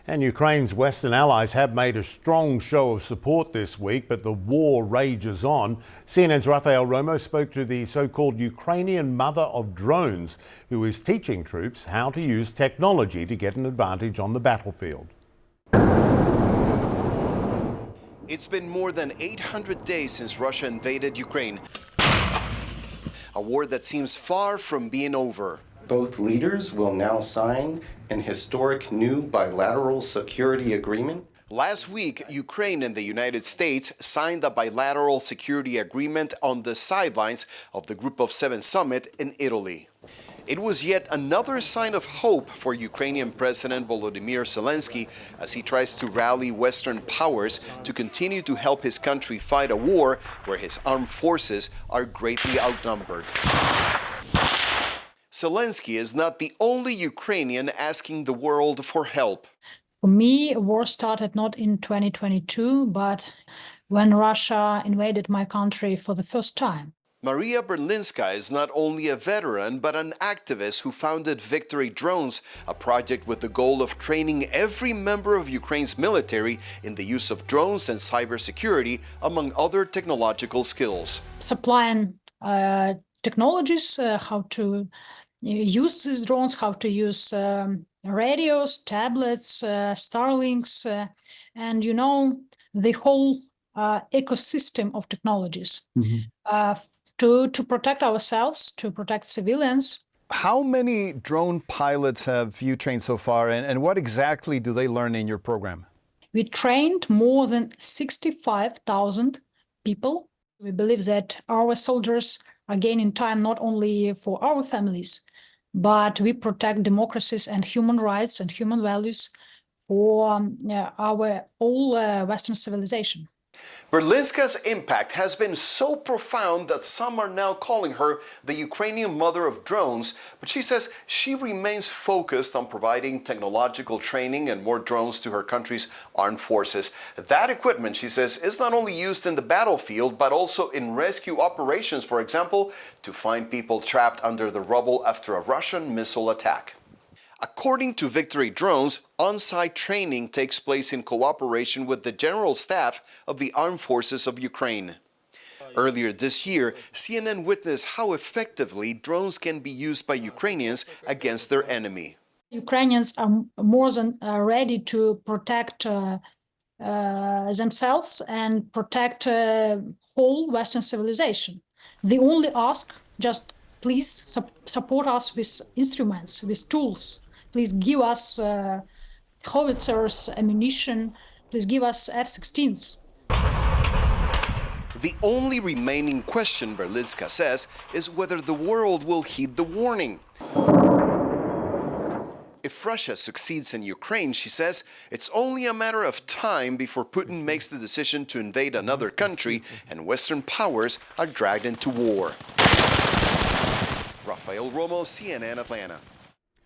And Ukraine's Western allies have made a strong show of support this week, but the war rages on. CNN's Rafael Romo spoke to the so-called Ukrainian Mother of Drones, who is teaching troops how to use technology to get an advantage on the battlefield. It's been more than 800 days since Russia invaded Ukraine, a war that seems far from being over. Both leaders will now sign an historic new bilateral security agreement. Last week, Ukraine and the United States signed a bilateral security agreement on the sidelines of the Group of Seven summit in Italy. It was yet another sign of hope for Ukrainian President Volodymyr Zelensky as he tries to rally Western powers to continue to help his country fight a war where his armed forces are greatly outnumbered. Zelensky is not the only Ukrainian asking the world for help. For me, a war started not in 2022, but when Russia invaded my country for the first time. Maria Berlinska is not only a veteran, but an activist who founded Victory Drones, a project with the goal of training every member of Ukraine's military in the use of drones and cybersecurity, among other technological skills. Supplying technologies, how to use these drones, how to use radios, tablets, Starlinks, and the whole ecosystem of technologies to protect ourselves, to protect civilians. How many drone pilots have you trained so far, and what exactly do they learn in your program? We trained more than 65,000 people. We believe that our soldiers are gaining time not only for our families, but we protect democracies and human rights and human values for our whole Western civilization. Berlinska's impact has been so profound that some are now calling her the Ukrainian Mother of Drones, but she says she remains focused on providing technological training and more drones to her country's armed forces. That equipment, she says, is not only used in the battlefield, but also in rescue operations, for example, to find people trapped under the rubble after a Russian missile attack. According to Victory Drones, on-site training takes place in cooperation with the General Staff of the Armed Forces of Ukraine. Earlier this year, CNN witnessed how effectively drones can be used by Ukrainians against their enemy. Ukrainians are more than ready to protect themselves and protect whole Western civilization. They only ask, just please support us with instruments, with tools. Please give us howitzers, ammunition. Please give us F-16s. The only remaining question, Berlinska says, is whether the world will heed the warning. If Russia succeeds in Ukraine, she says, it's only a matter of time before Putin makes the decision to invade another country and Western powers are dragged into war. Rafael Romo, CNN Atlanta.